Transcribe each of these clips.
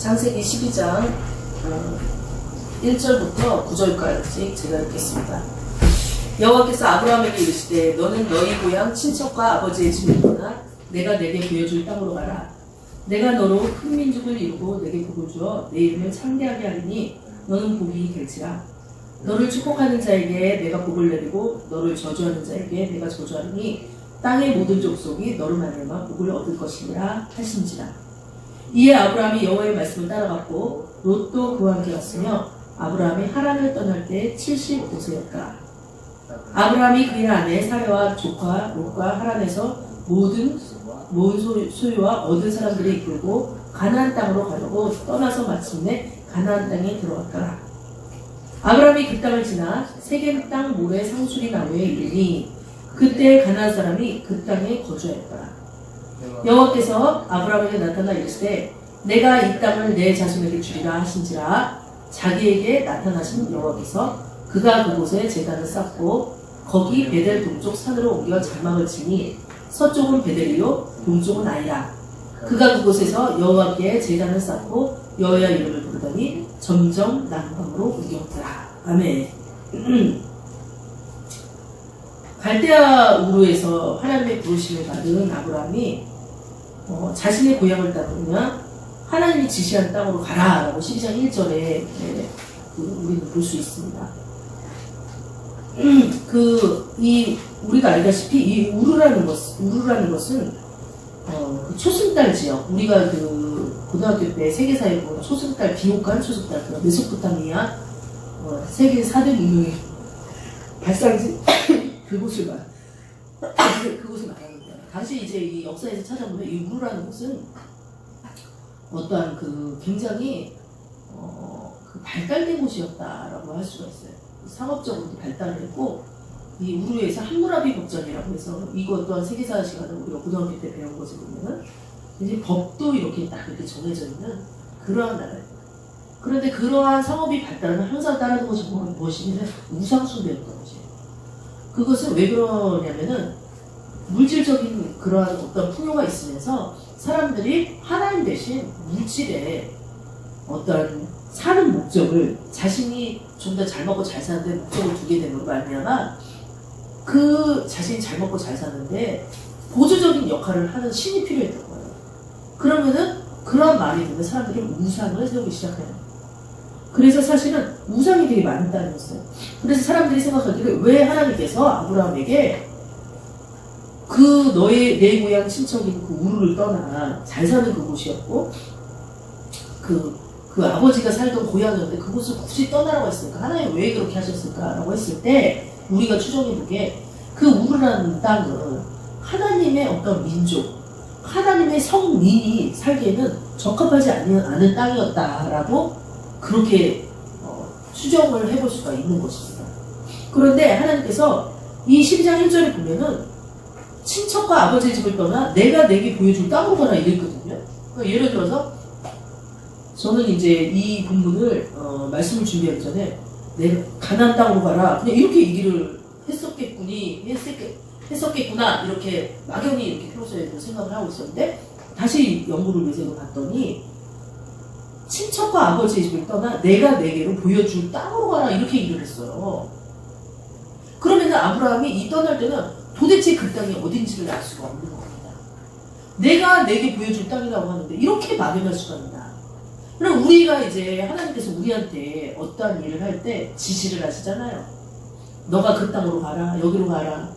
창세기 12장 1절부터 9절까지 제가 읽겠습니다. 여호와께서 아브라함에게 이르시되 너는 너희 고향 친척과 아버지의 집을 떠나 내가 내게 보여줄 땅으로 가라. 내가 너로 큰 민족을 이루고 내게 복을 주어 내 이름을 창대하게 하리니 너는 복이 될지라. 너를 축복하는 자에게 내가 복을 내리고 너를 저주하는 자에게 내가 저주하리니 땅의 모든 족속이 너로 말미암아 복을 얻을 것이니라 하신지라. 이에 아브라함이 여호와의 말씀을 따라갔고 롯도 그와 함께 왔으며 아브라함이 하란을 떠날 때 75세였다. 아브라함이 그의 아내 사레와 조카 롯과 하란에서 모든 소유와 얻은 사람들을 이끌고 가나안 땅으로 가려고 떠나서 마침내 가나안 땅에 들어왔더라. 아브라함이 그 땅을 지나 세겜 땅 모래 상수리 나무에 이르니 그때 가나안 사람이 그 땅에 거주하였더라. 여호와께서 아브라함에게 나타나 이르시되 내가 이 땅을 내 자손에게 주리라 하신지라. 자기에게 나타나신 여호와께서 그가 그곳에 제단을 쌓고 거기 베델 동쪽 산으로 옮겨 장막을 치니 서쪽은 베델이요 동쪽은 아이라. 그가 그곳에서 여호와께 제단을 쌓고 여호와 이름을 부르더니 점점 남방으로 옮겼더라. 아멘. 갈대아 우르에서 하나님의 부르심을 받은 아브라함이 자신의 고향을 따르면 하나님이 지시한 땅으로 가라라고 12장 1절에 우리는 볼 수 있습니다. 우리가 알다시피 이 우르라는 것은 초승달 지역, 우리가 고등학교 때 세계사에 보면 초승달, 비옥한 초승달, 메소포타미아 세계 4대 문명의 발상지 그곳을 말하는 거예요. 당시 이제 이 역사에서 찾아보면 이 우르라는 곳은 어떠한 굉장히 발달된 곳이었다라고 할 수가 있어요. 상업적으로도 발달을 했고, 이 우르에서 함무라비 법전이라고 해서 이것 또한 세계사 시간에 우리가 고등학교 때 배운 것을 보면은 이제 법도 이렇게 딱 이렇게 정해져 있는 그러한 나라예요. 그런데 그러한 상업이 발달하면 항상 따르는 것이 무엇이냐면 우상숭배였던 것이에요. 그것은 왜 그러냐면은 물질적인 그러한 어떤 풍요가 있으면서 사람들이 하나님 대신 물질에 어떤 사는 목적을 자신이 좀 더 잘 먹고 잘 사는데 목적을 두게 되는 거 말미암아 그 자신이 잘 먹고 잘 사는데 보조적인 역할을 하는 신이 필요했던 거예요. 그러면은 그런 말이 되면 사람들이 우상을 세우기 시작해요. 그래서 사실은 우상이 되게 많은 땅이었어요. 그래서 사람들이 생각하기를 왜 하나님께서 아브라함에게 내 고향 친척인 그 우르를 떠나 잘 사는 그곳이었고 그 아버지가 살던 고향이었는데 그곳을 굳이 떠나라고 했으니까 하나님 왜 그렇게 하셨을까라고 했을 때 우리가 추정해보기에 그 우르라는 땅은 하나님의 어떤 민족, 하나님의 성민이 살기에는 적합하지 않은 땅이었다라고 그렇게 추정을 해볼 수가 있는 것입니다. 그런데 하나님께서 이 12장 1절에 보면은 친척과 아버지의 집을 떠나 내가 내게 보여줄 땅으로 가라 이랬거든요. 그러니까 예를 들어서 저는 이제 이 본문을 말씀을 준비하기 전에 내가 가나안 땅으로 가라 그냥 이렇게 얘기를 했었겠구나 이렇게 막연히 이렇게 평소에 생각을 하고 있었는데 다시 연구를 위해서 봤더니 친척과 아버지의 집을 떠나 내가 내게로 보여줄 땅으로 가라 이렇게 얘기를 했어요. 그러면 아브라함이 이 떠날 때는 도대체 그 땅이 어딘지를 알 수가 없는 겁니다. 내가 내게 보여줄 땅이라고 하는데 이렇게 막연할 수가 있나. 그럼 우리가 이제 하나님께서 우리한테 어떠한 일을 할 때 지시를 하시잖아요. 너가 그 땅으로 가라, 여기로 가라,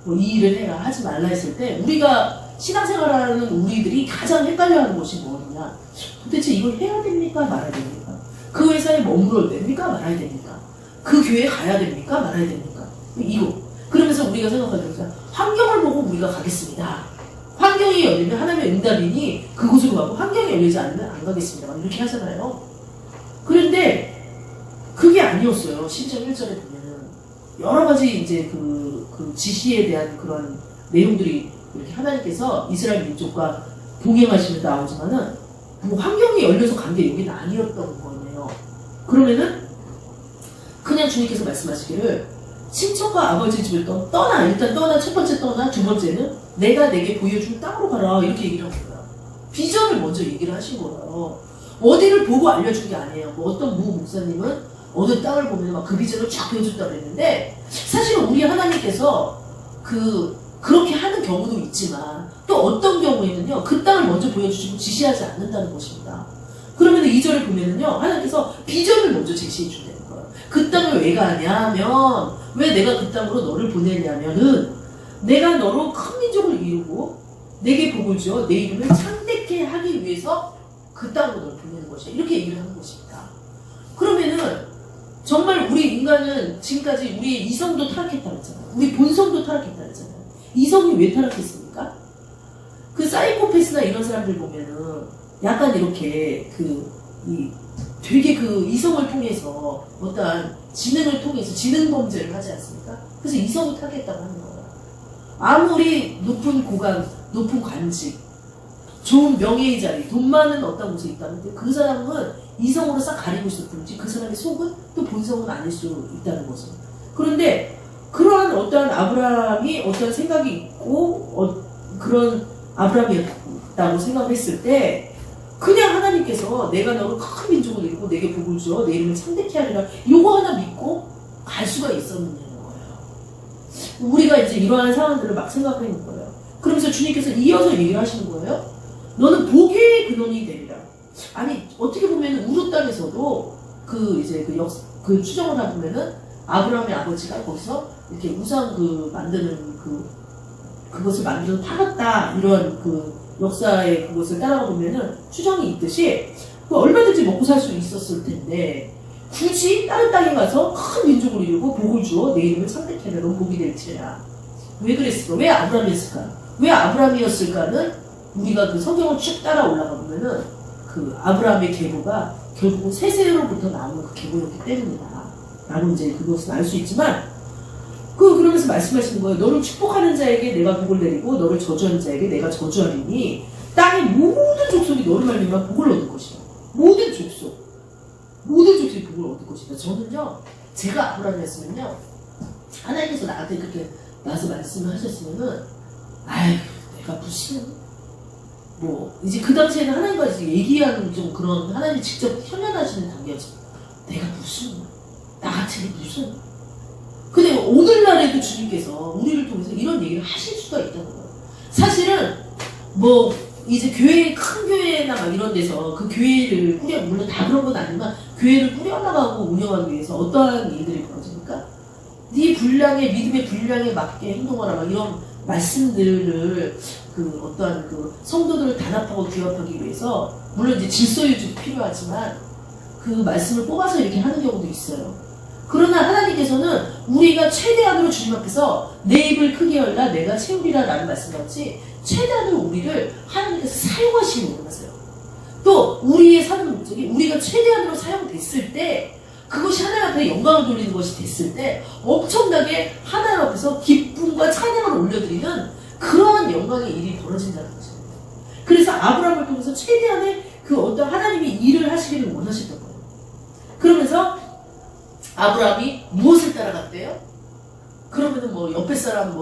뭐 이 일을 해라, 하지 말라 했을 때 우리가 신앙생활하는 우리들이 가장 헷갈려하는 것이 뭐냐. 도대체 이걸 해야 됩니까? 말아야 됩니까? 그 회사에 머물러야 됩니까? 말아야 됩니까? 그 교회에 가야 됩니까? 말아야 됩니까? 이거. 그러면서 우리가 생각하는 환경을 보고 우리가 가겠습니다. 환경이 열리면 하나님의 응답이니 그곳으로 가고 환경이 열리지 않으면 안 가겠습니다. 이렇게 하잖아요. 그런데 그게 아니었어요. 12장 1절에 보면 여러 가지 이제 그 지시에 대한 그런 내용들이 이렇게 하나님께서 이스라엘 민족과 동행하시면서 나오지만은 뭐 환경이 열려서 간 게 여기는 아니었던 거예요. 그러면은 그냥 주님께서 말씀하시기를 친척과 아버지 집을 일단 떠나, 첫 번째 떠나, 두 번째는 내가 내게 보여줄 땅으로 가라 이렇게 얘기를 한 거야. 비전을 먼저 얘기를 하신 거예요. 어디를 보고 알려준 게 아니에요. 뭐 어떤 무 목사님은 어느 땅을 보면 막 그 비전을 쫙 보여줬다고 그랬는데, 사실은 우리 하나님께서 그렇게 하는 경우도 있지만, 또 어떤 경우에는요, 그 땅을 먼저 보여주시고 지시하지 않는다는 것입니다. 그러면 2절을 보면은요, 하나님께서 비전을 먼저 제시해 준다는 거예요. 그 땅을 왜 가냐면, 왜 내가 그 땅으로 너를 보내냐면은, 내가 너로 큰 민족을 이루고, 내게 복을 주어 내 이름을 창대케 하기 위해서 그 땅으로 너를 보내는 것이야. 이렇게 얘기를 하는 것입니다. 그러면은, 정말 우리 인간은 지금까지 우리의 이성도 타락했다고 했잖아요. 우리 본성도 타락했다고 했잖아요. 이성이 왜 타락했습니까? 그 사이코패스나 이런 사람들 보면은 약간 이렇게 되게 이성을 통해서 어떠한 지능을 통해서 지능 범죄를 하지 않습니까? 그래서 이성이 타락했다고 하는 거예요. 아무리 높은 고관, 높은 관직, 좋은 명예의 자리, 돈 많은 어떤 곳에 있다는데 그 사람은 이성으로 싹 가리고 있을 뿐이지 그 사람의 속은 또 본성은 아닐 수 있다는 거죠. 그런데 그러한 어떠한 아브라함이 어떠한 생각이 있고 그런 아브라함이었다고 생각을 했을 때 그냥 하나님께서 내가 너를 큰 민족을 이루고 내게 복을 주어 내 이름을 창대케 하리라 요거 하나 믿고 갈 수가 있었느냐는 거예요. 우리가 이제 이러한 상황들을 막 생각을 했는 거예요. 그러면서 주님께서 이어서 얘기를 하시는 거예요. 너는 복의 근원이 되리라. 아니 어떻게 보면 우르 땅에서도 그 추정을 해보면은 아브라함의 아버지가 거기서 이렇게 우상 만드는 그것을 만들어 팔았다 이런 역사의 그것을 따라가 보면은 추정이 있듯이 얼마든지 먹고 살 수 있었을 텐데 굳이 다른 땅에 가서 큰 민족을 이루고 복을 주어 내 이름을 창대케 하면 넌 복이 될지라. 왜 그랬을까? 왜 아브라함이었을까? 왜 아브라함이었을까는 우리가 성경을 쭉 따라 올라가 보면은 아브라함의 계보가 결국은 세세로부터 나오는 그 계보였기 때문이다. 라고 이제 그것은 알 수 있지만, 그러면서 말씀하시는 거예요. 너를 축복하는 자에게 내가 복을 내리고, 너를 저주하는 자에게 내가 저주하리니, 땅의 모든 족속이 너를 말미암아 복을 얻을 것이다. 모든 족속이 복을 얻을 것이다. 저는요, 제가 아브라함이었으면요, 하나님께서 나한테 그렇게 나서 말씀을 하셨으면은, 아유, 내가 무슨, 이제 그 당시에는 하나님과 이제 얘기하는 좀 그런, 하나님이 직접 현현하시는 단계였죠. 내가 나같이 무슨. 근데 오늘날에도 주님께서 우리를 통해서 이런 얘기를 하실 수가 있다는 거예요. 사실은, 이제 큰 교회나 막 이런 데서 그 교회를 물론 다 그런 건 아니지만, 교회를 꾸려나가고 운영하기 위해서 어떠한 일들이 벌어집니까? 네 믿음의 분량에 맞게 행동하라, 막 이런 말씀들을 어떠한 성도들을 단합하고 규합하기 위해서 물론 이제 질서 유지도 필요하지만 그 말씀을 뽑아서 이렇게 하는 경우도 있어요. 그러나 하나님께서는 우리가 최대한으로 주님 앞에서 내 입을 크게 열라 내가 채우리라 라는 말씀같이 최대한으로 우리를 하나님께서 사용하시는 원하세요. 또 우리의 사는 목적이 우리가 최대한으로 사용됐을 때 그것이 하나님 앞에 영광을 돌리는 것이 됐을 때 엄청나게 하나님 앞에서 기쁨과 찬양을 올려드리는 그러한 영광의 일이 벌어진다는 것입니다. 그래서 아브라함을 통해서 최대한의 어떤 하나님이 일을 하시기를 원하셨던 거예요. 그러면서 아브라함이 무엇을 따라갔대요? 그러면은 옆에 사람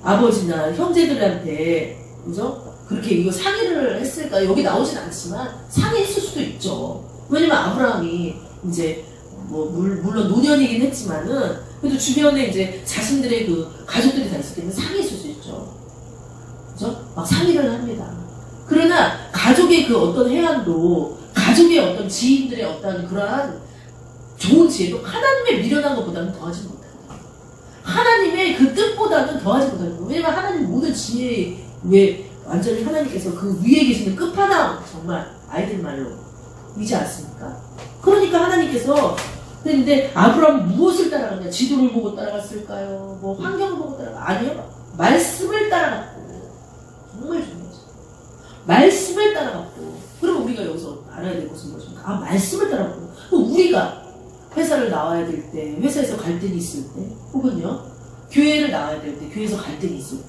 아버지나 형제들한테 그죠? 그렇게 이거 상의를 했을까? 여기 나오진 않지만 상의했을 수도 있죠. 왜냐면 아브라함이 이제 물론 노년이긴 했지만은 그래도 주변에 이제 자신들의 가족들이 다 있을 때는 상의했을 수 있죠. 그죠? 막 상의를 합니다. 그러나 가족의 어떤 해안도 가족의 어떤 지인들의 어떤 그러한 좋은 지혜도 하나님의 미련한 것보다는 더하지 못합니다. 하나님의 그 뜻보다는 더하지 못합니다. 왜냐면 하나님 모든 지혜에 완전히 하나님께서 그 위에 계시는 끝판왕 정말 아이들 말로 이지 않습니까? 그러니까 하나님께서 근데 아브라함이 무엇을 따라갔냐? 지도를 보고 따라갔을까요? 환경을 보고 아니요. 말씀을 따라갔고 정말 중요하죠. 말씀을 따라갔고 그러면 우리가 여기서 알아야 될 것은 무엇입니까? 말씀을 따라갔고 우리가 회사를 나와야 될 때, 회사에서 갈등이 있을 때 혹은요 교회를 나와야 될 때, 교회에서 갈등이 있을 때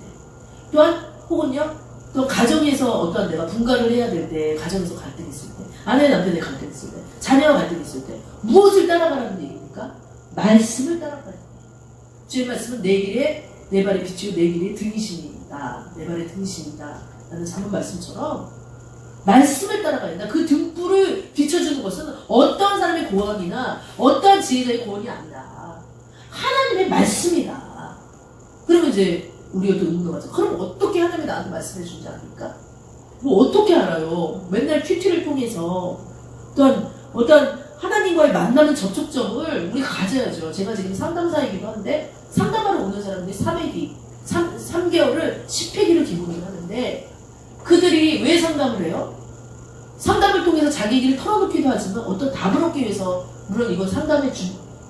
또한 혹은요 또 가정에서 어떠한 내가 분가를 해야 될 때, 가정에서 갈등이 있을 때 아내 남편의 갈등이 있을 때, 자녀와 갈등이 있을 때 무엇을 따라가라는 얘기입니까? 말씀을 따라가라는 얘기입니다. 주의 말씀은 내 길에 내 발에 비추고 내 길에 등이십니다. 내 발에 등이십니다. 라는 잠언 말씀처럼 말씀을 따라가야 된다. 그 등불을 어떤 사람의 고언이나 어떠한 지혜자의 고언이 아니라 하나님의 말씀이다. 그러면 이제 우리가 또 의문하죠. 그럼 어떻게 하나님이 나한테 말씀해 주는지 압니까? 뭐 어떻게 알아요? 맨날 큐티를 통해서 또한 어떤 하나님과의 만나는 접촉점을 우리가 가져야죠. 제가 지금 상담사이기도 한데 상담하러 오는 사람들이 3개월을 10회기를 기본으로 하는데 그들이 왜 상담을 해요? 상담을 통해서 자기 얘기를 털어놓기도 하지만 어떤 답을 얻기 위해서 물론 이건 상담의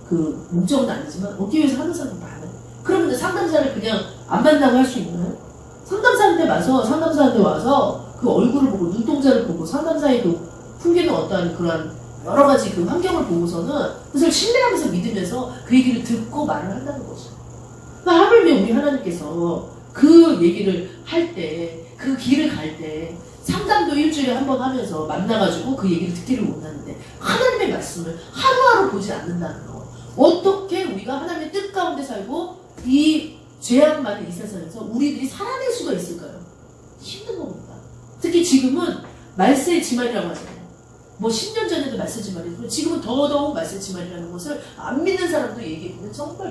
그 목적은 아니지만 얻기 위해서 하는 사람이 많아요. 그러면 상담사를 그냥 안 만나고 할 수 있나요? 상담사한테 와서 그 얼굴을 보고 눈동자를 보고 상담사에도 풍기는 어떠한 그런 여러 가지 그 환경을 보고서는 그것을 신뢰하면서 믿으면서 그 얘기를 듣고 말을 한다는 거죠. 하물며 우리 하나님께서 그 얘기를 할 때, 그 길을 갈 때 상담도 일주일에 한 번 하면서 만나가지고 그 얘기를 듣기를 원하는데 하나님의 말씀을 하루하루 보지 않는다는 거. 어떻게 우리가 하나님의 뜻 가운데 살고 이 죄악 많은 이 세상에서 우리들이 살아낼 수가 있을까요? 힘든 겁니다. 특히 지금은 말세의 지말이라고 하잖아요. 뭐 10년 전에도 말세 지말이고 지금은 더더욱 말세 지말이라는 것을 안 믿는 사람도 얘기해보면 정말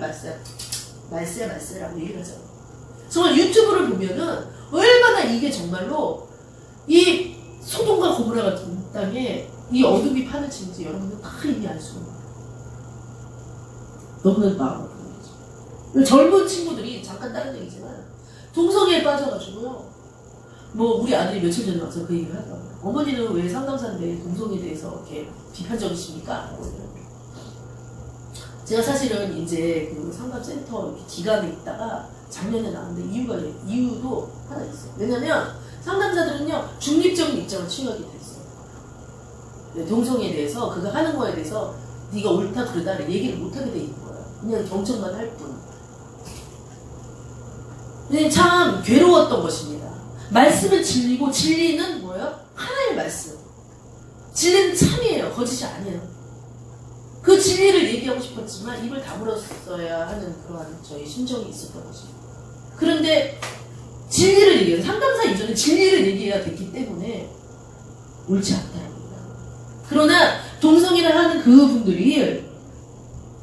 말세라고 얘기를 하잖아요. 정말 유튜브를 보면은 얼마나 이게 정말로 이 소돔과 고모라 같은 땅에 이 어둠이 파묻힌지 여러분들 다 이미 알 수가 있어요. 너무나 마음 아픈 거죠. 젊은 친구들이 잠깐 다른 얘기지만 동성애에 빠져가지고요. 뭐 우리 아들이 며칠 전에 와서 그 얘기를 하더라고요. 어머니는 왜 상담사인데 동성애에 대해서 이렇게 비판적이십니까? 제가 사실은 이제 그 상담센터 기간에 있다가 작년에 나왔는데 이유도 하나 있어요. 왜냐면 상담사들은요 중립적인 입장을 취하게 돼 있어요. 동성애에 대해서 그거 하는 거에 대해서 네가 옳다 그러다 얘기를 못하게 돼 있는 거예요. 그냥 경청만 할 뿐. 근데 참 괴로웠던 것입니다. 말씀은 진리고 진리는 뭐예요? 하나의 말씀. 진리는 참이에요. 거짓이 아니에요. 그 진리를 얘기하고 싶었지만 입을 다물었어야 하는 그러한 저희 심정이 있었던 거죠. 그런데 진리를 얘기해요. 상담사 이전에 진리를 얘기해야 됐기 때문에 옳지 않다랍니다. 그러나 동성애를 하는 그분들이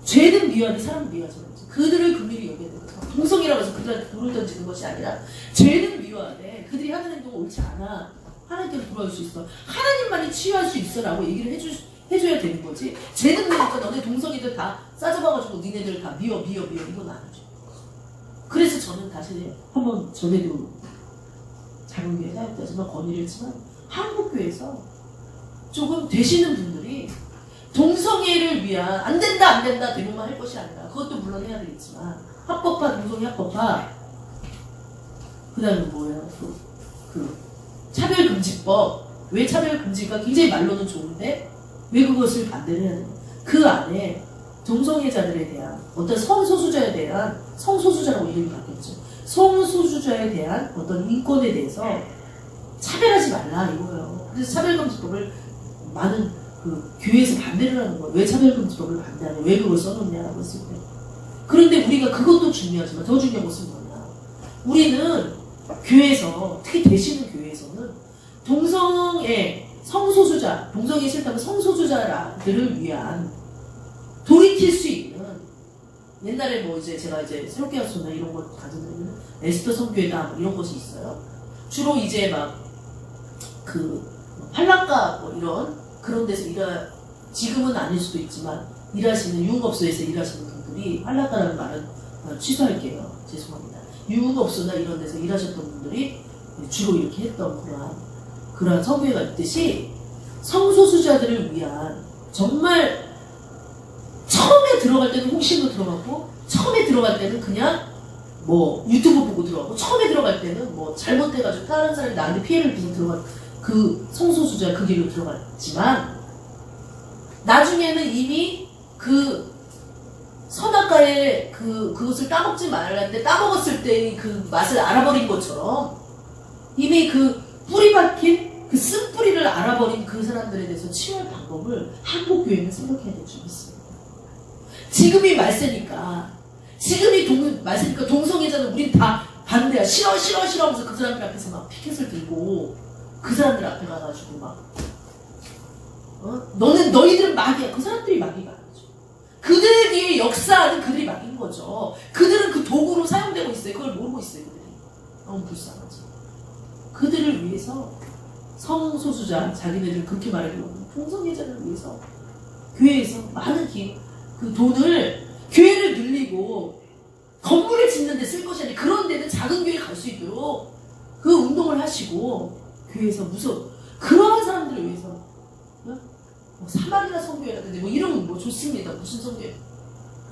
죄는 미워하는 사람은 미워하지 않죠. 그들을 긍휼히 여겨야 되는 거죠. 동성애라고 해서 그들한테 돌을 던지는 것이 아니라 죄는 미워하되 그들이 하는 행동은 옳지 않아. 하나님께로 돌아올 수 있어. 하나님만이 치유할 수 있어 라고 얘기를 해줘야 되는 거지. 죄는 미우니까 너네 동성애들 다 싸잡아가지고 니네들 다 미워 이건 아니죠. 그래서 저는 다시 한번 전에도 잘못교회 사역자지만 건의를 했지만 한국교회에서 조금 되시는 분들이 동성애를 위한 안 된다 대목만 할 것이 아니라 그것도 물론 해야 되겠지만 합법화 동성애 합법화 그 다음에 뭐예요? 그 차별금지법. 왜 차별금지가 굉장히 말로는 좋은데 왜 그것을 반대를 해야 되냐. 그 안에 동성애자들에 대한 어떤 성소수자에 대한 성소수자라고 이름이 바뀌었죠. 성소수자에 대한 어떤 인권에 대해서 차별하지 말라 이거예요. 그래서 차별금지법을 많은 그 교회에서 반대를 하는 거예요. 왜 차별금지법을 반대하냐. 왜 그걸 써놓냐라고 했을 때. 그런데 우리가 그것도 중요하지만 더 중요한 것은 뭐냐. 우리는 교회에서 특히 되시는 교회에서는 동성애 성소수자, 동성애 싫다면 성소수자들을 위한 돌이킬 수 있는 옛날에 뭐 이제 제가 이제 새롭게 하소나 이런 거 가져드리면 에스더 선교회다 이런 것이 있어요. 주로 이제 막 그 팔랑가 뭐 이런 그런 데서 지금은 아닐 수도 있지만 일하시는 유흥업소에서 일하시는 분들이 팔랑가라는 말은 취소할게요. 죄송합니다. 유흥업소나 이런 데서 일하셨던 분들이 주로 이렇게 했던 그러한 선교회가 있듯이 성소수자들을 위한 정말 처음에 들어갈 때는 홍심으로 들어가고 처음에 들어갈 때는 그냥 뭐 유튜브 보고 들어가고 처음에 들어갈 때는 뭐 잘못해가지고 다른 사람이 나한테 피해를 입어서 들어간 그 성소수자 그 길로 들어갔지만 나중에는 이미 그 선악과에 그것을 따먹지 말라는데 따먹었을 때 그 맛을 알아버린 것처럼 이미 그 뿌리 박힌 그 쓴뿌리를 알아버린 그 사람들에 대해서 치유할 방법을 한국교회는 생각해야 될 줄 믿습니다. 지금이 말세니까 말세니까 동성애자는 우린 다 반대야. 싫어 하면서 그 사람들 앞에서 막 피켓을 들고 그 사람들 앞에 가가지고 막 너희들은 마귀야. 그 사람들이 마귀가 아니죠. 그들 뒤에 역사하는 그들이 마귀인 거죠. 그들은 그 도구로 사용되고 있어요. 그걸 모르고 있어요. 그들이. 너무 불쌍하지. 그들을 위해서 성소수자, 자기네들 그렇게 말하려고 동성애자를 위해서 교회에서 많은 그 돈을 교회를 늘리고 건물을 짓는 데 쓸 것이 아니라 그런 데는 작은 교회 갈 수 있도록 그 운동을 하시고 교회에서 그러한 사람들을 위해서 뭐 사마리아 성교회라든지 뭐 이름은 뭐 좋습니다. 무슨 성교회?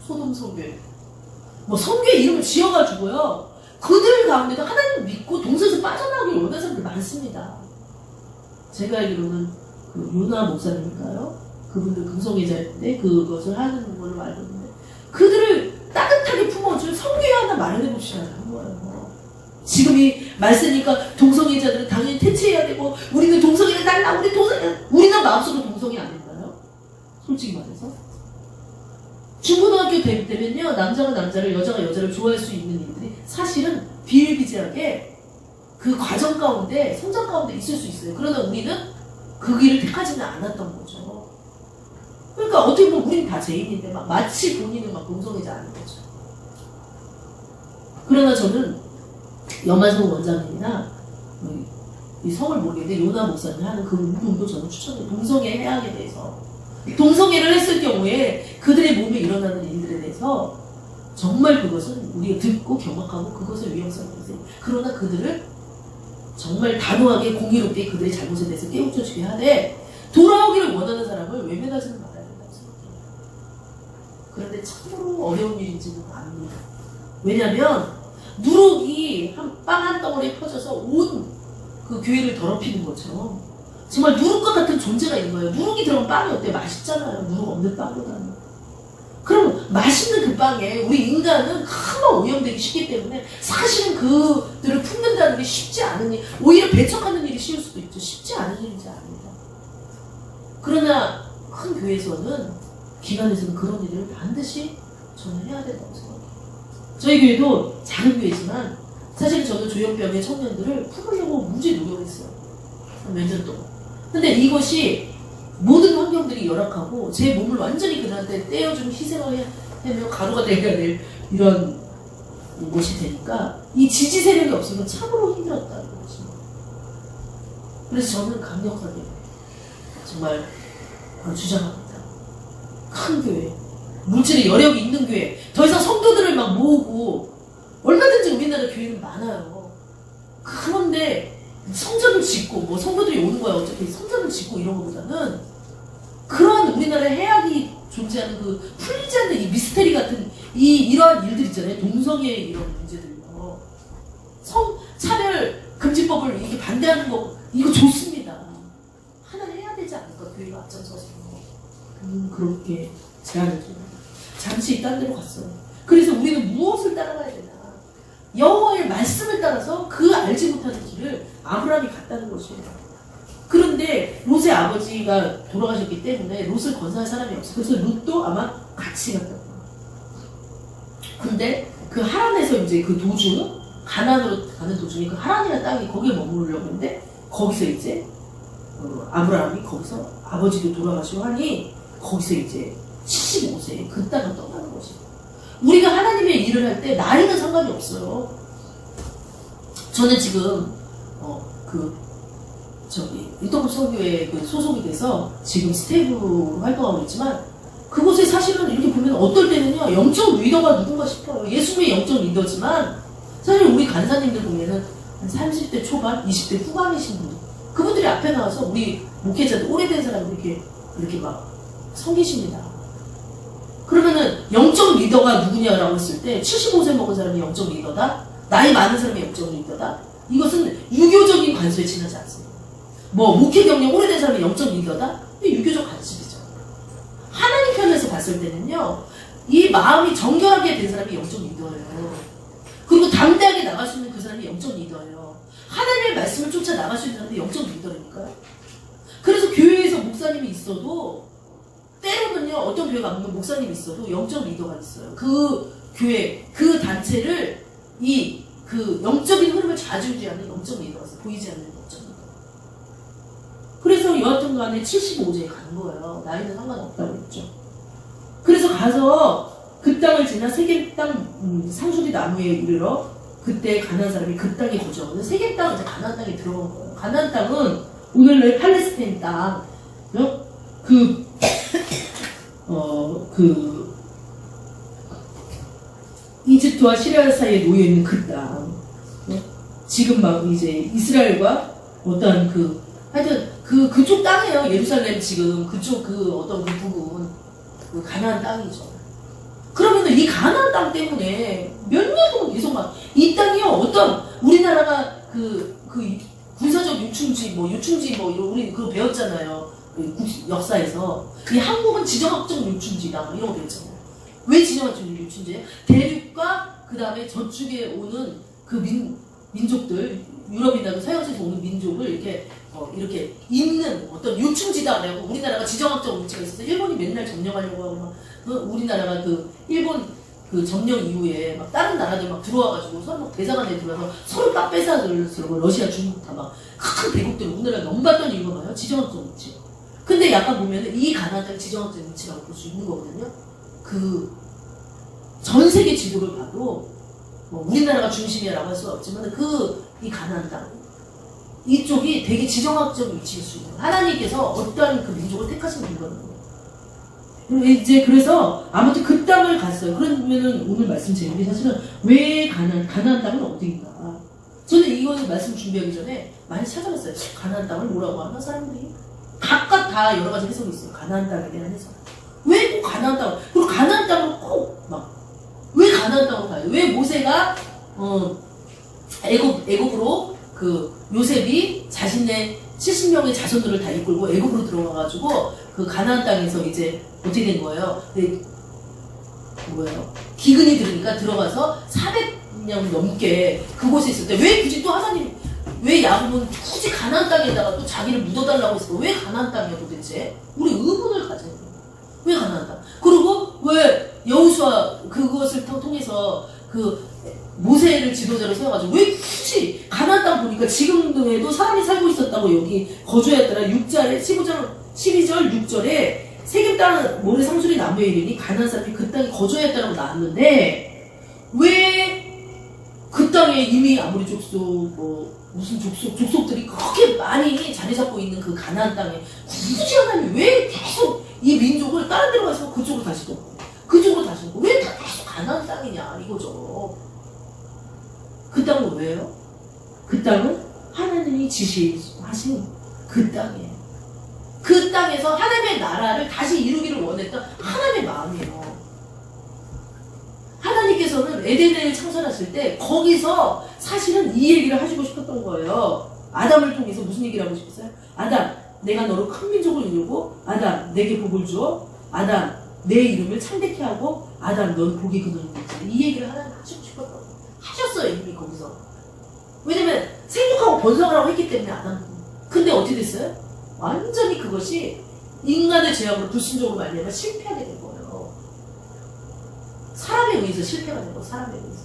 소돔 성교회. 뭐 성교회 이름을 지어가지고요. 그들 가운데도 하나님 믿고 동서에서 빠져나오길 원하는 사람들 많습니다. 제가 알기로는 그 요나 목사님인가요? 그분들 금성애자인데 그것을 하는 걸로 알고 있는데 그들을 따뜻하게 품어줄 성교회 하나 마련해 봅시다라는 거예요. 지금이 말쓰니까 동성애자들은 당연히 퇴치해야 되고 우리는 동성애를 달라 우리는 마음속으로 동성애 안 된다요? 솔직히 말해서 중고등학교 되면요 남자가 남자를 여자가 여자를 좋아할 수 있는 일들이 사실은 비일비재하게 그 과정 가운데 성장 가운데 있을 수 있어요. 그러나 우리는 그 길을 택하지는 않았던 거죠. 그러니까 어떻게 보면 우리는 다 죄인인데 마치 본인은 동성애자 아닌 거죠. 그러나 저는 염한성 원장님이나 이 성을 모르겠는데 요나 목사님 하는 그 운동도 저는 추천해요. 동성애 해악에 대해서 동성애를 했을 경우에 그들의 몸에 일어나는 일들에 대해서 정말 그것은 우리가 듣고 경악하고 그것을 위험성이 있어요. 그러나 그들을 정말 단호하게 공의롭게 그들의 잘못에 대해서 깨우쳐주게 하되 돌아오기를 원하는 사람을 외면하지는 말아야 된다고 생각해요. 그런데 참으로 어려운 일인지는 압니다. 왜냐하면 누룩이 빵 한 덩어리에 퍼져서 온 그 교회를 더럽히는 거죠. 정말 누룩과 같은 존재가 있는 거예요. 누룩이 들어간 빵이 어때요? 맛있잖아요. 누룩 없는 빵보다는. 그럼 맛있는 그 빵에 우리 인간은 금방 오염되기 쉽기 때문에 사실은 그들을 품는다는 게 쉽지 않은 일, 오히려 배척하는 일이 쉬울 수도 있죠. 쉽지 않은 일인지 압니다. 그러나 큰 교회에서는 기관에서는 그런 일을 반드시 저는 해야 된다고 생각해요. 저희 교회도 작은 교회지만 사실 저는 조현병의 청년들을 품으려고 무지 노력했어요. 몇 년 동안. 근데 이것이 모든 환경들이 열악하고 제 몸을 완전히 그들한테 떼어주고 희생을 하며 가루가 되어야 될 이런 것이 되니까 이 지지 세력이 없으면 참으로 힘들었다는 거죠. 그래서 저는 강력하게 정말 주장합니다. 큰 교회, 물질의 여력이 있는 교회, 더 이상 성도들을 막 모으고 얼마든지 우리나라 교회는 많아요. 그런데 성전을 짓고 뭐 성도들이 오는 거야 어차피 성전을 짓고 이런 것보다는 그런 우리나라에 해악이 존재하는 그 풀리지 않는 이 미스테리 같은 이러한 일들 있잖아요. 동성애 이런 문제들요. 성차별 금지법을 이게 반대하는 거 이거 좋습니다. 하나 해야 되지 않을까 교회가 앞장서서 그렇게 제안을 줍니다. 잠시 딴 데로 갔어요. 그래서 우리는 무엇을 따라가야 되나? 여호와의 말씀을 따라서 그 알지 못하는 길을 아브라함이 갔다는 것이에요. 그런데 롯의 아버지가 돌아가셨기 때문에 롯을 건사할 사람이 없어요. 그래서 롯도 아마 같이 갔다고. 근데 그 하란에서 이제 그 도중, 가나안으로 가는 도중에 그 하란이라는 땅이 거기에 머무르려고 했는데 거기서 이제 아브라함이 거기서 아버지도 돌아가시고 하니 거기서 이제 75세에 그 땅을 떠나는 거지. 우리가 하나님의 일을 할 때 나이는 상관이 없어요. 저는 지금 일동국 선교회 그 소속이 돼서 지금 스텝으로 활동하고 있지만 그곳에 사실은 이렇게 보면 어떨 때는요 영적 리더가 누군가 싶어요. 예수님의 영적 리더지만 사실 우리 간사님들 보면은 한 30대 초반, 20대 후반이신 분 그분들이 앞에 나와서 우리 목회자들 오래된 사람들 이렇게 막 섬기십니다. 그러면은 영적 리더가 누구냐라고 했을 때 75세 먹은 사람이 영적 리더다? 나이 많은 사람이 영적 리더다? 이것은 유교적인 관습에 지나지 않습니다. 뭐 목회 경력 오래된 사람이 영적 리더다? 이게 유교적 관습이죠. 하나님 편에서 봤을 때는요 이 마음이 정결하게 된 사람이 영적 리더예요. 그리고 담대하게 나갈 수 있는 그 사람이 영적 리더예요. 하나님의 말씀을 쫓아 나갈 수 있는 사람이 영적 리더니까요. 그래서 교회에서 목사님이 있어도 때로는요 어떤 교회 가면 목사님이 있어도 영적 리더가 있어요. 그 교회, 그 단체를 그 영적인 흐름을 좌지우지하는 영적 리더가 있어요. 보이지 않는 영적 리더. 그래서 여하튼 간에 75세에 간 거예요. 나이는 상관없다고 했죠. 그래서 가서 그 땅을 지나 세겜 땅 상수리 나무에 이르러 그때 가나안 사람이 그 땅에 거주하거든요. 세겜 땅은 이제 가나안 땅에 들어간 거예요. 가나안 땅은 오늘날 팔레스타인 땅, 이집트와 시리아 사이에 놓여 있는 그 땅. 지금 막 이제 이스라엘과 어떤 하여튼 그쪽 땅이에요. 예루살렘 지금 그쪽 어떤 그 부분 그 가나안 땅이죠. 그러면은 이 가나안 땅 때문에 몇 년 동안 계속 막 이 땅이요 어떤 우리나라가 군사적 요충지 우리 그거 배웠잖아요. 역사에서 이 한국은 지정학적 요충지다 이런 거 배웠잖아요. 왜 지정학적 요충지예요? 대륙과 그 다음에 저쪽에 오는 그 민족들 유럽이나 서양에서 오는 민족을 이렇게 있는 어떤 요충지다 그래고 우리나라가 지정학적 위치가 있어서 일본이 맨날 점령하려고 하고 막 우리나라가 일본 점령 이후에 막 다른 나라들 막 들어와가지고 서로 막 대사관에 들어와서 서로 딱 뺏어들고 러시아, 중국 다 막 큰 대국들 우리나라 넘봤던 이유가 뭐예요? 지정학적 위치. 근데 약간 보면은 이 가나안 땅 지정학적 위치라고 볼 수 있는 거거든요. 전 세계 지도를 봐도 뭐 우리나라가 중심이라고 할 수는 없지만 이 가나안 땅 이쪽이 되게 지정학적 위치일 수 있는 하나님께서 어떠한 그 민족을 택하신 이유거든요. 이제 그래서 아무튼 그 땅을 갔어요. 그러면은 오늘 말씀 제목이 사실은 왜 가나안 땅은 어디인가? 저는 이거는 말씀 준비하기 전에 많이 찾아봤어요. 가나안 땅을 뭐라고 하나 사람들이 각각 다 여러 가지 해석이 있어요. 가나안 땅에 대한 해석. 왜 꼭 가나안 땅? 그리고 가나안 땅을 꼭 왜 가나안 땅으로 가요? 왜 모세가 애굽으로 요셉이 자신의 70명의 자손들을 다 이끌고 애굽으로 들어가가지고 그 가나안 땅에서 이제 어떻게 된 거예요? 기근이 들으니까 들어가서 400년 넘게 그곳에 있을 때 왜 굳이 또 하나님 왜 야곱은 굳이 가나안 땅에다가 또 자기를 묻어달라고 했을까? 왜 가나안 땅이야 도대체? 우리 의문을 가져야 돼요. 왜 가나안 땅? 그리고 왜 여호수아 그것을 통해서 모세를 지도자로 세워가지고 왜 굳이 가나안 땅 보니까 지금에도 사람이 살고 있었다고 여기 거주했더라 6절에 12절 6절에 세겜 땅 모래 상수리 나무에 이르니 가나안 사람이 그 땅에 거주했다고 나왔는데 왜 그 땅에 이미 아무리 무슨 족속들이 그렇게 많이 자리 잡고 있는 그 가나안 땅에 굳이 하나님이 왜 계속 이 민족을 다른 데로 가서 그쪽으로 다시고 왜 계속 가나안 땅이냐 이거죠. 그 땅은 왜요? 그 땅은 하나님이 지시하신 그 땅이에요. 그 땅에서 하나님의 나라를 다시 이루기를 원했던 하나님의 마음이에요. 하나님께서는 에덴을 창설하실 때 거기서 사실은 이 얘기를 하시고 싶었던 거예요. 아담을 통해서 무슨 얘기를 하고 싶었어요? 아담, 내가 너로 큰 민족을 이루고 아담, 내게 복을 주어 아담, 내 이름을 창대케 하고 아담, 넌 복이 그늘인 거지. 이 얘기를 하나님 하시고 싶었던 거예요. 하셨어요 이미 거기서. 왜냐면 생육하고 번성을 하고 했기 때문에 아담. 근데 어떻게 됐어요? 완전히 그것이 인간의 죄악으로 불순종으로 말미암아 실패하게 된 거예요. 사람에 의해서 실패가 된 거예요. 사람에 의해서.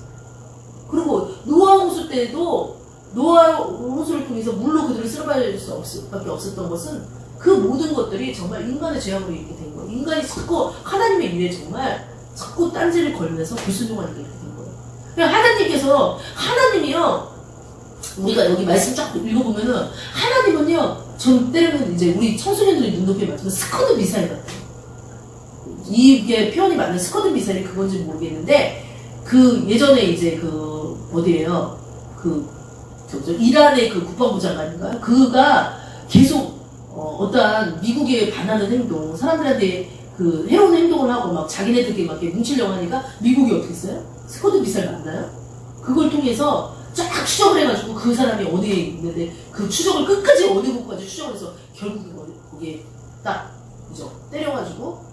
그리고 노아 홍수 때도 노아 홍수를 통해서 물로 그들을 쓸어버릴 수밖에 없었던 것은 그 모든 것들이 정말 인간의 죄악으로 이렇게 된 거예요. 인간이 자꾸 하나님의 일에 정말 자꾸 딴지를 걸면서 불순종하는 게 이렇게 된 거예요. 그러니까 하나님이요 우리가 여기 말씀 쫙 읽어보면은 하나님은요 전 때로는 이제 우리 청소년들이 눈높이에 맞추면 스커드 미사일 같아요. 이게 표현이 맞는 스커드 미사일이 그건지 모르겠는데 예전에 이제 어디에요? 이란의 국방부 장관인가요? 그가 계속 어떠한 미국에 반하는 행동, 사람들한테 해로운 행동을 하고 막 자기네들끼리 막 이렇게 뭉치려고 하니까 미국이 어떻게 했어요? 스커드 미사일 맞나요? 그걸 통해서 쫙 추적을 해가지고 그 사람이 어디에 있는데 그 추적을 끝까지 어느 곳까지 추적을 해서 결국 거기에 딱 때려가지고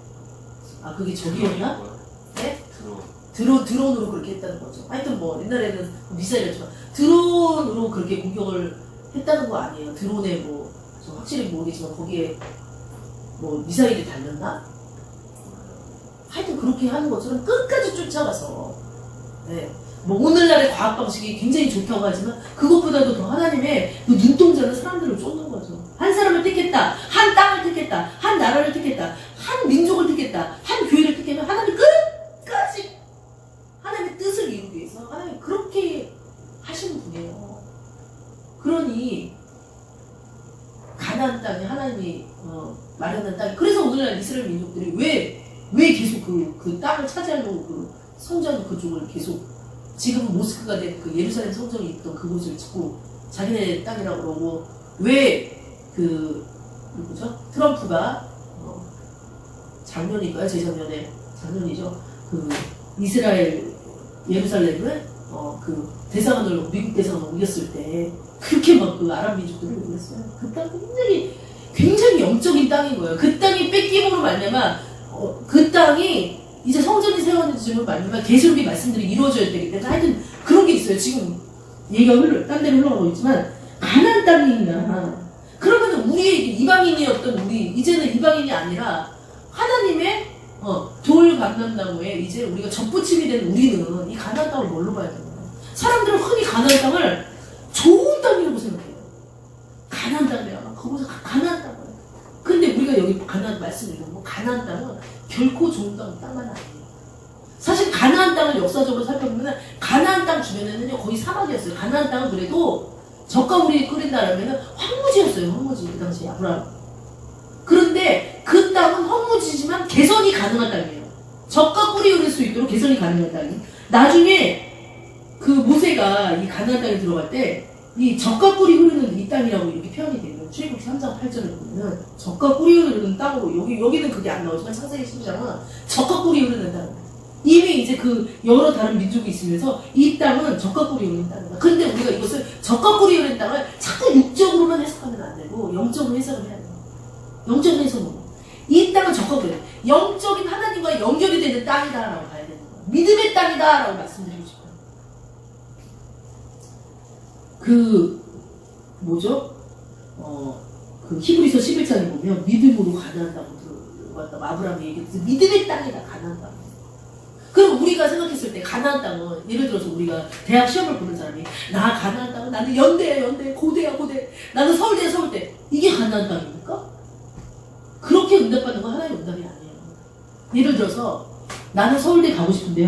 그게 저기였나? 네? 드론으로 그렇게 했다는 거죠. 하여튼 옛날에는 미사일이었지만 드론으로 그렇게 공격을 했다는 거 아니에요. 드론에 확실히 모르겠지만 거기에 미사일이 달렸나? 하여튼 그렇게 하는 것처럼 끝까지 쫓아가서 오늘날의 과학 방식이 굉장히 좋다고 하지만 그것보다도 더 하나님의 눈동자는 사람들을 쫓는 거죠. 한 사람을 택했다. 한 땅을 택했다. 한 나라를 택했다. 한 민족을 택했다. 한 교회를 택하면 하나님 끝까지 하나님의 뜻을 이루기 위해서 하나님 그렇게 하시는 분이에요. 그러니 가나안 땅에 하나님이 마련한 땅. 그래서 오늘날 이스라엘 민족들이 왜 계속 그 땅을 차지하려고 그 성전 그쪽을 계속 지금 모스크가 된 그 예루살렘 성전이 있던 그곳을 짓고 자기네 땅이라고 그러고 왜 누구죠? 트럼프가 작년인가요? 작년이죠. 그 이스라엘 예루살렘을 그 대사관을 미국 대사관을 옮겼을 때 그렇게 막 그 아랍 민족들을 옮겼어요. 그 땅 굉장히 영적인 땅인 거예요. 그 땅이 뺏김으로 말미암아 그 땅이 이제 성전이 세워지면 말미암아 계시록의 말씀들이 이루어져야 되기 때문에 하여튼 그런 게 있어요. 지금 얘기가 딴 데로 흘러가고 있지만 가나안 땅이나 그러면 우리에게 이방인이었던 우리 이제는 이방인이 아니라 하나님의 돌 감람나무에 이제 우리가 접붙임이 된 우리는 이 가나안 땅을 뭘로 봐야 되나요? 사람들은 흔히 가나안 땅을 좋은 땅이라고 생각해요. 가나안 땅이야. 거기서 가나안 땅을. 근데 우리가 여기 가나안 말씀을 읽으면 가나안 땅은 결코 좋은 땅만 아니에요. 사실 가나안 땅을 역사적으로 살펴보면 가나안 땅 주변에는요 거의 사막이었어요. 가나안 땅은 그래도 젖과 물이 끓인다라면 황무지였어요. 황무지 그 당시에 아브라함. 그런데 그 땅은 황무지지만 개선이 가능한 땅이에요. 젖과 꿀이 흐를 수 있도록 개선이 가능한 땅이. 나중에 그 모세가 이 가나안 땅에 들어갈 때 이 젖과 꿀이 흐르는 이 땅이라고 이렇게 표현이 돼요. 출애굽기 3장 8절에 보면 젖과 꿀이 흐르는 땅으로 여기는 그게 안 나오지만 창세기 12장은 젖과 꿀이 흐르는 땅. 이미 이제 그 여러 다른 민족이 있으면서 이 땅은 젖과 꿀이 흐르는 땅이다. 그런데 우리가 이것을 젖과 꿀이 흐르는 땅을 자꾸 육적으로만 해석하면 안 되고 영적으로 해석을 해야 돼요. 영적으로 해석은 이 땅은 젖과 꿀이에요. 영적인 하나님과 연결이 되는 땅이다라고 봐야 되는 거예요. 믿음의 땅이다라고 말씀드리고 싶어요. 그 히브리서 11장에 보면 믿음으로 가나안 땅으로 들어갔다고 아브라함이 얘기했어요. 믿음의 땅이다 가나안 땅. 그럼 우리가 생각했을 때 가나안 땅은 예를 들어서 우리가 대학 시험을 보는 사람이 나 가나안 땅은 나는 연대야 고대야 고대 나는 서울대야 서울대 이게 가나안 땅입니까? 그렇게 응답받는 건 하나님의 응답이 아니에요. 예를 들어서 나는 서울대 가고 싶은데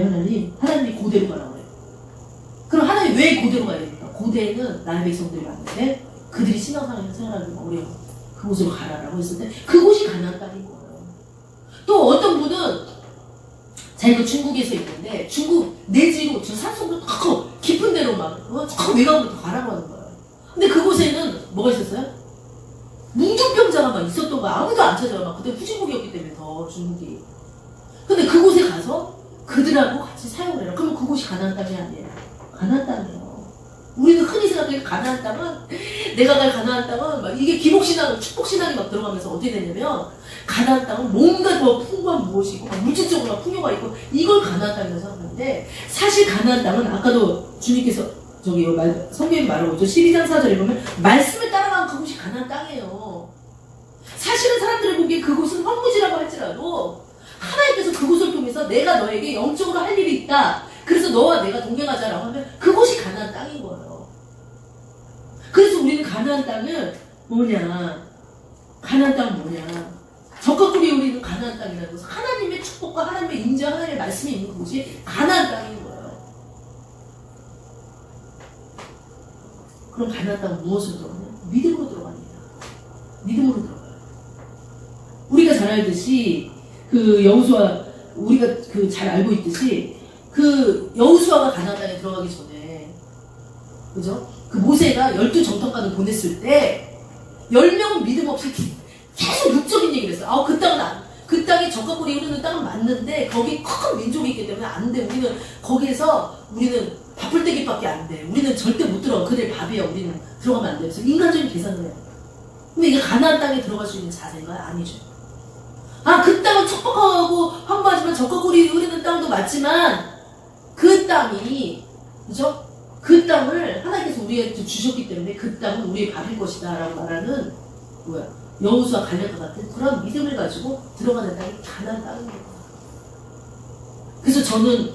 하나님이 고대로 가라고 해요. 그럼 하나님이 왜 고대로 가야 됩니까? 고대에는 나의 백성들이 왔는데 그들이 신앙생활을 생활하기 어려워. 그곳으로 가라라고 했을 때 그곳이 가나안 땅인 거예요. 또 어떤 분은 자기가 중국에서 있는데 중국 내지로 저 산속으로 더 깊은 데로 막 외곽으로 더 가라고 하는 거예요. 근데 그곳에는 뭐가 있었어요? 뭉종병자가 막 있었던 거 아무도 안 찾아요. 막 그때 후진국이었기 때문에 더 중국이. 근데 그곳에 가서 그들하고 같이 사용을 해라. 그러면 그곳이 가나안 땅이 아니에요. 가나안 땅이에요. 우리는 흔히 생각해 가나안 땅은 내가 갈 가나안 땅은 막 이게 기복신앙, 축복신앙이 막 들어가면서 어떻게 되냐면 가나안 땅은 뭔가 더 풍부한 무엇이 있고 물질적으로 막 풍요가 있고 이걸 가나안 땅이라고 생각하는데 사실 가나안 땅은 아까도 주님께서 성경에 말하고 있죠. 12장 4절에 보면 말씀을 따라가는 그곳이 가나안 땅이에요. 사실은 사람들이 보기에 그곳은 황무지라고 할지라도 하나님께서 그곳을 통해서 내가 너에게 영적으로 할 일이 있다. 그래서 너와 내가 동행하자라고 하면 그곳이 가나안 땅인 거예요. 그래서 우리는 가나안 땅을 가나안 땅은 뭐냐? 젖과 꿀이 흐르는 가나안 땅이라는 것은 하나님의 축복과 하나님의 인자, 하나님의 말씀이 있는 그곳이 가나안 땅인 거예요. 그럼 가나안 땅은 무엇으로 들어가냐? 믿음으로 들어갑니다. 믿음으로 들어가요. 우리가 잘 알듯이 그 여호수아 우리가 그 잘 알고 있듯이 그 여호수아가 가나안 땅에 들어가기 전에 그죠? 그 모세가 12정탐관을 보냈을 때 10명은 믿음 없이 계속 육적인 얘기를 했어요. 그 땅이 젖과 꿀이 흐르는 땅은 맞는데 거기 큰 민족이 있기 때문에 안 돼. 우리는 밥풀떼기밖에 안 돼. 우리는 절대 못 들어가. 그들 밥이야. 우리는 들어가면 안 돼. 그래서 인간적인 계산을 해요. 근데 이게 가나안 땅에 들어갈 수 있는 자세인가요? 아니죠. 그 땅은 척박하고 황무하지만 젖과 꿀이 흐르는 땅도 맞지만 그 땅이 그죠? 그 땅을 하나님께서 우리에게 주셨기 때문에 그 땅은 우리의 밥일 것이다 라고 말하는 여호수아 갈렙과 같은 그런 믿음을 가지고 들어가는 땅이 가나안 땅입니다. 그래서 저는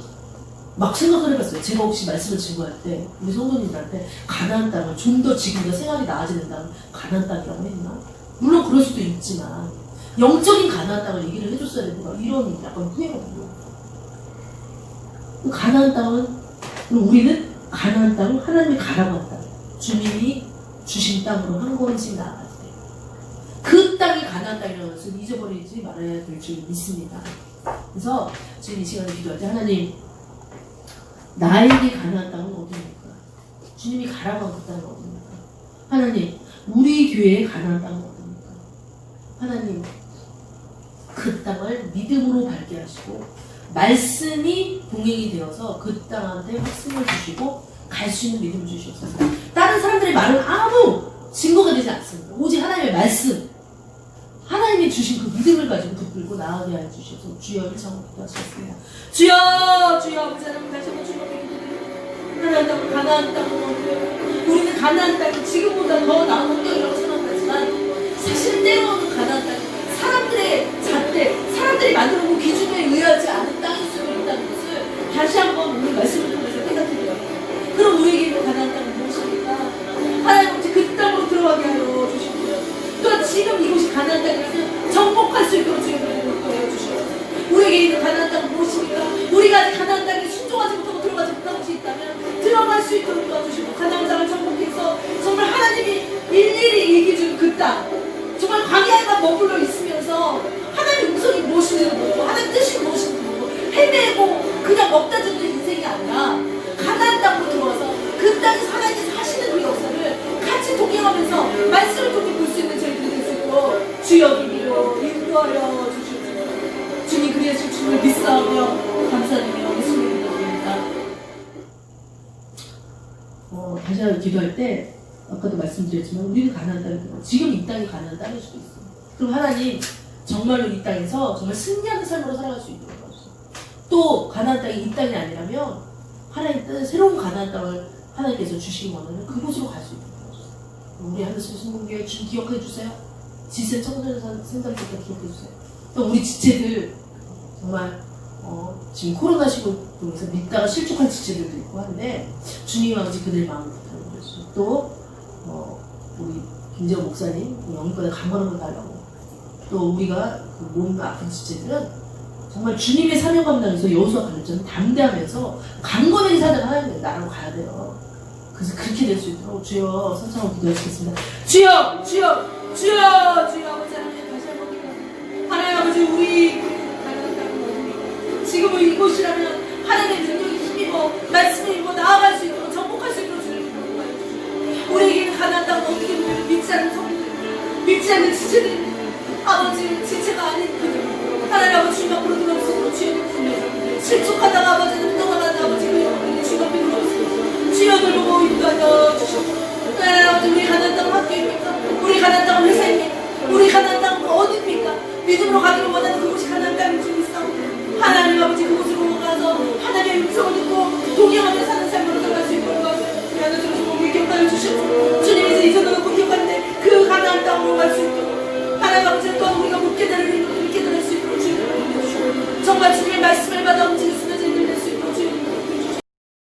막 생각을 해봤어요. 제가 혹시 말씀을 증거할 때 우리 성도님들한테 가나안 땅을 좀 더 지금보다 생활이 나아지는다면 가나안 땅이라고 했나? 물론 그럴 수도 있지만 영적인 가나안 땅을 얘기를 해줬어야 되는가 이런 약간 후회가 들어요. 가나안 땅은 우리는 가나안 땅을 하나님이 가라고 한 땅, 주님이 주신 땅으로 한 걸음씩 나아갈 때 그 땅이 가나안 땅이라는 것을 잊어버리지 말아야 될 줄 믿습니다. 그래서 지금 이 시간에 기도할 때 하나님 나에게 가나안 땅은 어디입니까? 주님이 가라고 한 그 땅은 어디입니까? 하나님 우리 교회의 가나안 땅은 어디입니까? 하나님 그 땅을 믿음으로 밟게 하시고 말씀이 동행이 되어서 그 땅한테 확신을 주시고 갈 수 있는 믿음을 주시옵소서. 다른 사람들의 말은 아무 증거가 되지 않습니다. 오직 하나님의 말씀, 하나님이 주신 그 믿음을 가지고 붙들고 나아가게 해 주셔서 주여 일창으로 기도하시겠습니다. 주여 주여 아버지 하나님 다시 한번 주님께 기도드립니다. 가나안 땅은 우리는 가나안 땅이 지금보다 더 나은 환경이라고 생각하지만 사실 때로는 가나안 땅이 사람들의 잣대, 사람들이 만들어 놓은 기준에 의하지 않은 땅일 수도 있다는 것을 다시 한번 오늘 말씀을 통해서 생각해보려 합니다. 그럼 우리에게 있는 가나안 땅은 무엇입니까? 하나님 아버지 그 땅으로 들어가게 하여 주시고요. 또 지금 이곳이 가나안 땅이라면 정복할 수 있도록 주님을 도와여 주시옵소서. 우리에게 있는 가나안 땅은 무엇입니까? 우리가 아직 가나안 땅에 순종하지 못하고 들어가지 못한 것이 있다면 들어갈 수 있도록 도와주시고 가나안 땅을 정복해서 정말 하나님이 일일이 얘기해준 그 땅, 정말 광야에만 머물러 있으면서 하나님의 음성이 무엇인지도 모르고 하나님의 뜻이 무엇인지도 모르고 헤매고 그냥 먹다 죽는 인생이 아니라 가나안 땅으로 들어와서 그 땅에서 하나님께서 하시는 그 역사를 같이 동행하면서 말씀을 통해 볼 수 있는 저희들이 될 수 있도록 주여 이름으로 인도하여 주시옵소서. 주님 그리하실 주님을 믿사오며 감사드리며 예수님을 기도드립니다. 다시 한번 기도할 때 아까도 말씀드렸지만 우리는 가나안 땅이 들어 지금 이 땅이 가나안 땅일 수도 있어요. 그럼 하나님 정말로 이 땅에서 정말 승리하는 삶으로 살아갈 수 있도록 도와주세요. 또 가나안 땅이 이 땅이 아니라면 하나님 뜻 새로운 가나안 땅을 하나님께서 주시기 원하는 그곳으로 갈 수 있도록 도와주세요. 우리 하늘송 성공교회 좀 기억해 주세요. 지체 청소년 생산부터 기억해 주세요. 또 우리 지체들 정말 지금 코로나19로 인해서 믿다가 실족한 지체들도 있고 한데 주님 아버지 그들의 마음을 부탁드려주시고 또 우리 김재원 목사님 영육과에 강건한 걸 달라고 또 우리가 그 몸 아픈 지체들은 정말 주님의 사명 감당에서 여호수아 갈렙처럼 담대하면서 강건하게 사는 하나님의 나라로 가야 돼요. 그래서 그렇게 될 수 있도록 주여 선창으로 기도하시겠습니다. 주여 주여 주여 주여 아버지 하나님 다시 한번 기도합니다. 하나님 아버지 우리 지금은 이곳이라면 하나님의 능력이 힘입어 말씀을 입어 나아갈 수 있도록 정복할 수 있도록 주님 기도하여 주시고 우리에게는 가나안 땅은 어떻게 보면 믿지 않는 성도들 믿지 않는 지체들 아버지 지체가 아닌 그들 하나님 아버지 주님 앞으로 들어올 수 있도록 주여 부르며 실족하다가 아버지는 떠나가는 아버지 그 주님 앞에 들어오시고 주여 돌보고 인도하여 주시고 하나님 아버지 우리 가나안 땅은 학교입니까? 우리 가나안 땅은 회사입니까? 우리 가나안 땅은 어디입니까? 믿음으로 가기를 원하는 그곳이 가나안 땅인 줄 믿사옵니다. 하나님 아버지 그곳으로 가서 하나님의 음성을 듣고 동행하며 사는 삶으로 들어갈 수 있도록 하나님 들어서 우리 기억하여 주시옵소서. 주님이 이전으로 기억하는데 그 가나안 땅으로 갈 수 있도록 하나님 아버지 또한 우리가 못 깨달은